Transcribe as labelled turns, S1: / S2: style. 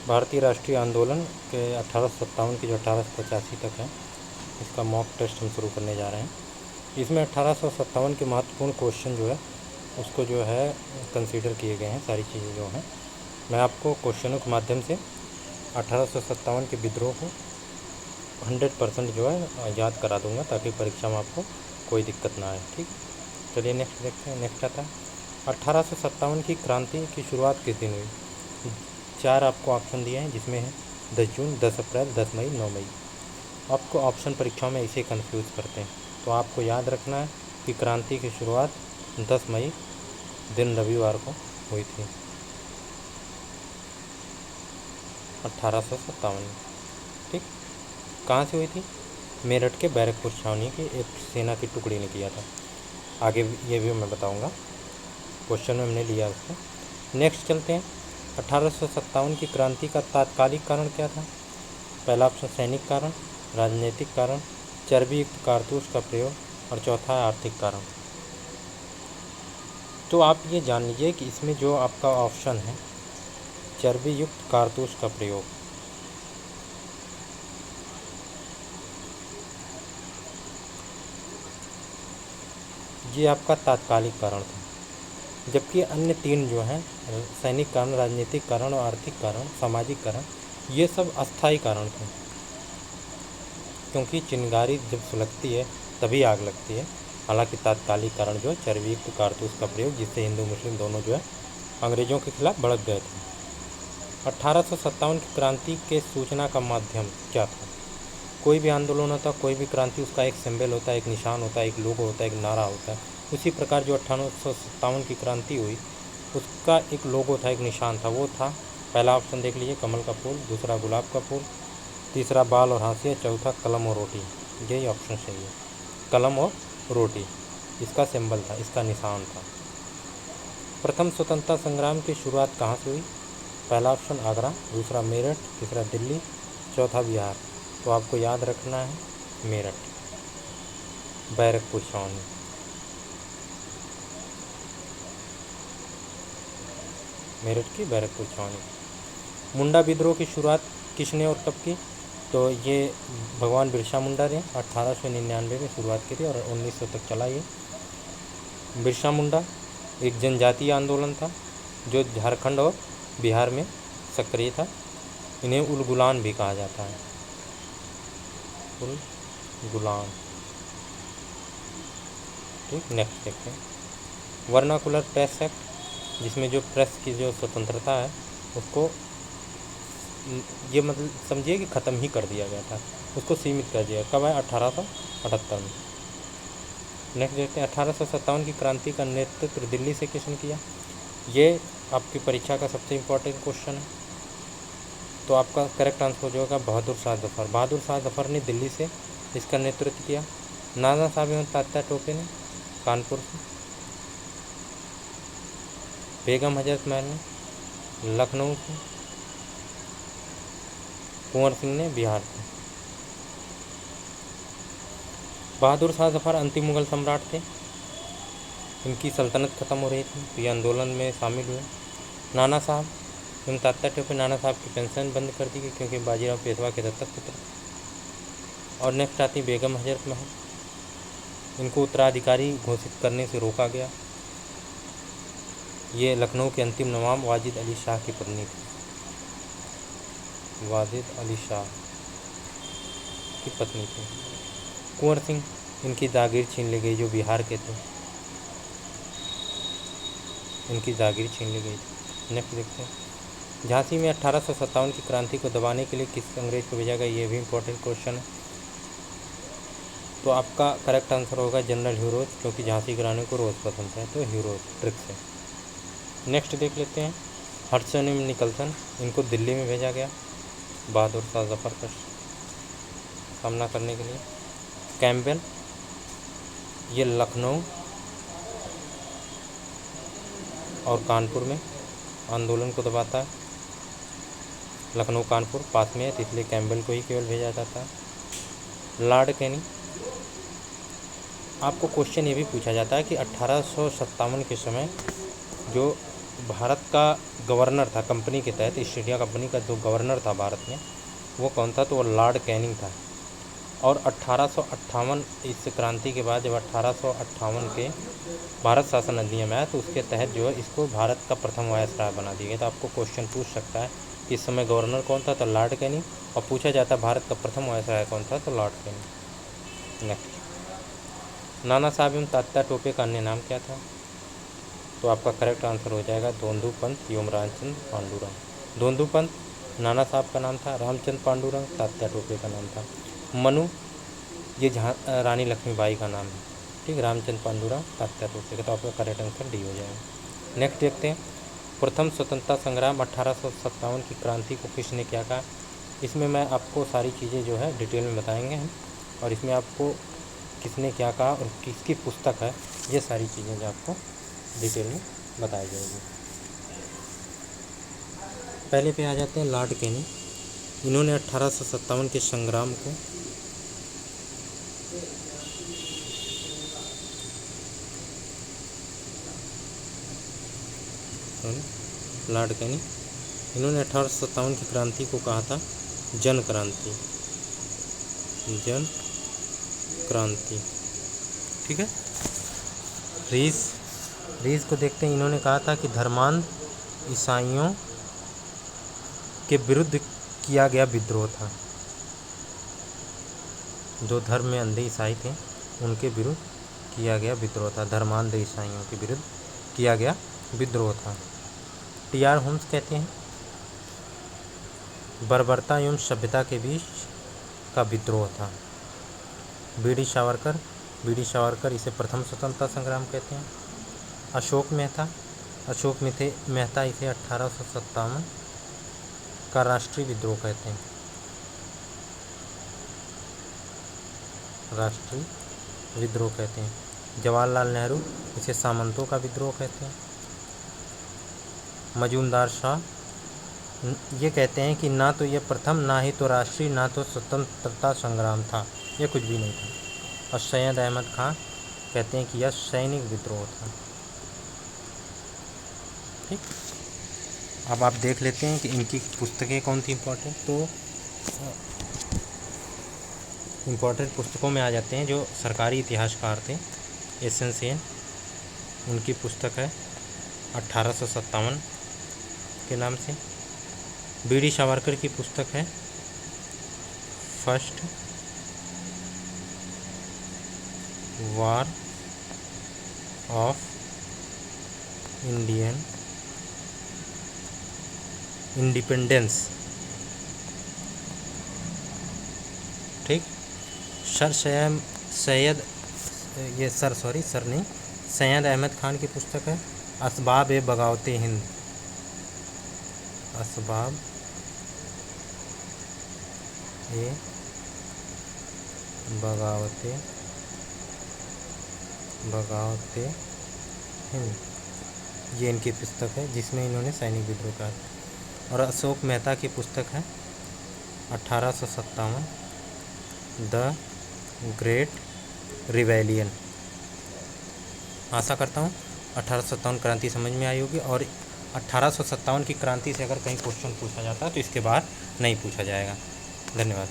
S1: भारतीय राष्ट्रीय आंदोलन के 1857 की जो 1885 तक है, इसका मॉक टेस्ट हम शुरू करने जा रहे हैं। इसमें 1857 के महत्वपूर्ण क्वेश्चन जो है उसको जो है कंसीडर किए गए हैं। सारी चीज़ें जो हैं मैं आपको क्वेश्चनों के माध्यम से 1857 के विद्रोह को 100% जो है याद करा दूंगा, ताकि परीक्षा में आपको कोई दिक्कत ना आए। ठीक, चलिए नेक्स्ट देखते हैं। नेक्स्ट आता है 1857 की क्रांति की शुरुआत किस दिन हुई। 4 आपको ऑप्शन दिए हैं, जिसमें है 10 जून, 10 अप्रैल, 10 मई, 9 मई। आपको ऑप्शन परीक्षाओं में इसे कंफ्यूज करते हैं, तो आपको याद रखना है कि क्रांति की शुरुआत 10 मई दिन रविवार को हुई थी 1857 में। ठीक, कहाँ से हुई थी। मेरठ के बैरकपुर छावनी की एक सेना की टुकड़ी ने किया था। आगे ये भी मैं बताऊंगा, क्वेश्चन में हमने लिया उसको। नेक्स्ट चलते हैं। 1857 की क्रांति का तात्कालिक कारण क्या था। पहला ऑप्शन सैनिक कारण, राजनीतिक कारण, चर्बी युक्त कारतूस का प्रयोग, और चौथा है आर्थिक कारण। तो आप ये जान लीजिए कि इसमें जो आपका ऑप्शन है चर्बी युक्त कारतूस का प्रयोग, ये आपका तात्कालिक कारण था। जबकि अन्य 3 जो हैं सैनिक कारण, राजनीतिक कारण और आर्थिक कारण, सामाजिक कारण, ये सब अस्थायी कारण थे। क्योंकि चिंगारी जब सुलगती है तभी आग लगती है। हालांकि तात्कालिक कारण जो है चर्बी युक्त कारतूस का प्रयोग, जिससे हिंदू मुस्लिम दोनों जो है अंग्रेज़ों के खिलाफ भड़क गए थे। 1857 की क्रांति के सूचना का माध्यम क्या था। कोई भी आंदोलन होता है, कोई भी क्रांति, उसका एक सिंबल होता है, एक निशान होता है, एक लोगो होता है, एक नारा होता है। उसी प्रकार जो 1857 की क्रांति हुई उसका एक लोगो था, एक निशान था। वो था, पहला ऑप्शन देख लीजिए, कमल का फूल, दूसरा गुलाब का फूल, तीसरा बाल और हाशिया, चौथा कलम और रोटी। यही ऑप्शन सही है, कलम और रोटी इसका सिंबल था, इसका निशान था। प्रथम स्वतंत्रता संग्राम की शुरुआत कहाँ से हुई। पहला ऑप्शन आगरा, दूसरा मेरठ, तीसरा दिल्ली, चौथा बिहार। तो आपको याद रखना है मेरठ, बैरकपुर छावनी। मेरठ की बैरकपुर छावनी। मुंडा विद्रोह की शुरुआत किसने और कब की। तो ये भगवान बिरसा मुंडा ने 1899 में शुरुआत की थी और 1900 तक चला ये। बिरसा मुंडा एक जनजातीय आंदोलन था जो झारखंड और बिहार में सक्रिय था। इन्हें उल गुलान भी कहा जाता है, उल गुलान। ठीक, नेक्स्ट देखते हैं। वर्नाकुलर प्रेस एक्ट, जिसमें जो प्रेस की जो स्वतंत्रता है उसको ये मतलब समझिए कि ख़त्म ही कर दिया गया था, उसको सीमित कर दिया। कब है, 1878 में। नेक्स्ट देखते हैं। 1857 की क्रांति का नेतृत्व दिल्ली से किसने किया। ये आपकी परीक्षा का सबसे इम्पोर्टेंट क्वेश्चन है। तो आपका करेक्ट आंसर हो जाएगा बहादुर शाह जफ़र। बहादुर शाह जफ़र ने दिल्ली से इसका नेतृत्व किया। नाना साहब एवं तात्या टोपे ने कानपुर से, बेगम हजरत महल ने लखनऊ से, कुंवर सिंह ने बिहार से। बहादुर शाह जफ़र अंतिम मुगल सम्राट थे, इनकी सल्तनत ख़त्म हो रही थी तो ये आंदोलन में शामिल हुए। नाना साहब एवं तात्या टोपे, नाना साहब की पेंशन बंद कर दी गई क्योंकि बाजीराव पेशवा के दत्तक पुत्र। और नेक्स्ट आती बेगम हजरत महल, इनको उत्तराधिकारी घोषित करने से रोका गया। ये लखनऊ के अंतिम नवाब वाजिद अली शाह की पत्नी थी, वाजिद अली शाह की पत्नी थी। कुंवर सिंह, इनकी जागीर छीन ली गई, जो बिहार के थे, इनकी जागीर छीन ली गई थी। नेक्स्ट देखते हैं। झांसी में 1857 की क्रांति को दबाने के लिए किस अंग्रेज को भेजा गया, ये भी इंपॉर्टेंट क्वेश्चन है। तो आपका करेक्ट आंसर होगा जनरल ह्यूरोज, क्योंकि झांसी की रानी को रोज़ पसंद है, तो ह्यूरोज ट्रिक से। नेक्स्ट देख लेते हैं। हडसन एवं निकलसन, इनको दिल्ली में भेजा गया बहादुर शाह जफ़र का सामना करने के लिए। कैम्पबेल, ये लखनऊ और कानपुर में आंदोलन को दबाता है। लखनऊ कानपुर पास में है तो इसलिए कैम्पबेल को ही केवल भेजा जाता है। लॉर्ड कैनिंग, आपको क्वेश्चन ये भी पूछा जाता है कि 1857 के समय जो भारत का गवर्नर था कंपनी के तहत, ईस्ट इंडिया कंपनी का जो गवर्नर था भारत में, वो कौन था? तो वो लॉर्ड कैनिंग था। और 1858 इस क्रांति के बाद जब 1858 के भारत शासन अधिनियम आया तो उसके तहत जो है इसको भारत का प्रथम वायसराय बना दिया गया। तो आपको क्वेश्चन पूछ सकता है कि इस समय गवर्नर कौन था? तो लॉर्ड कैनिंग। और पूछा जाता है भारत का प्रथम वायसराय कौन था? तो लॉर्ड कैनिंग। नेक्स्ट, नाना साहब एवं तात्या टोपे का अन्य नाम क्या था? तो आपका करेक्ट आंसर हो जाएगा दोंदू पंत एवं रामचंद्र पांडुरंग। दोंदू पंत नाना साहब का नाम था, रामचंद्र पांडुरंग तात्या टोपे का नाम था। मनु ये रानी लक्ष्मीबाई का नाम है। ठीक, रामचंद्र पांडुरंग तात्या टोपे का। तो आपका करेक्ट आंसर डी हो जाएगा। नेक्स्ट देखते हैं, प्रथम स्वतंत्रता संग्राम 1857 की क्रांति को किसने क्या कहा? इसमें मैं आपको सारी चीज़ें जो है डिटेल में बताएंगे हम, और इसमें आपको किसने क्या कहा और किसकी पुस्तक है, ये सारी चीज़ें जो आपको डिटेल में बताई जाएगी। पहले पे आ जाते हैं लॉर्ड कैनिंग। इन्होंने 1857 के संग्राम को लॉर्ड कैनिंग इन्होंने 1857 की क्रांति को कहा था जन क्रांति। जन क्रांति, ठीक है। रीस को देखते हैं। इन्होंने कहा था कि धर्मांध ईसाइयों के विरुद्ध किया गया विद्रोह था। जो धर्म में अंधे ईसाई थे उनके विरुद्ध किया गया विद्रोह था। धर्मांध ईसाइयों के विरुद्ध किया गया विद्रोह था। टी.आर. होम्स कहते हैं बर्बरता एवं सभ्यता के बीच का विद्रोह था। बी.डी. सावरकर इसे प्रथम स्वतंत्रता संग्राम कहते हैं। अशोक मेहता इसे 1857 का राष्ट्रीय विद्रोह कहते हैं। राष्ट्रीय विद्रोह कहते हैं। जवाहरलाल नेहरू इसे सामंतों का विद्रोह कहते हैं। मजूमदार शाह ये कहते हैं कि ना तो ये प्रथम, ना ही तो राष्ट्रीय, ना तो स्वतंत्रता संग्राम था, ये कुछ भी नहीं था। और सैयद अहमद खान कहते हैं कि यह सैनिक विद्रोह था। ठीक, अब आप देख लेते हैं कि इनकी पुस्तकें कौन सी इम्पोर्टेंट। तो इम्पोर्टेंट पुस्तकों में आ जाते हैं जो सरकारी इतिहासकार थे। एस.एन. सेन, उनकी पुस्तक है 1857 के नाम से। बी.डी. सावरकर की पुस्तक है first war of Indian independence. ठीक, सैयद अहमद खान की पुस्तक है असबाब बगावते हिंद। असबाब बगावते हिंद, ये इनकी पुस्तक है जिसमें इन्होंने सैनिक विद्रोह कहा। और अशोक मेहता की पुस्तक है 1857 द ग्रेट रिवेलियन। आशा करता हूँ 1857 क्रांति समझ में आई होगी। और 1857 की क्रांति से अगर कहीं क्वेश्चन पूछा जाता है तो इसके बाहर नहीं पूछा जाएगा। धन्यवाद।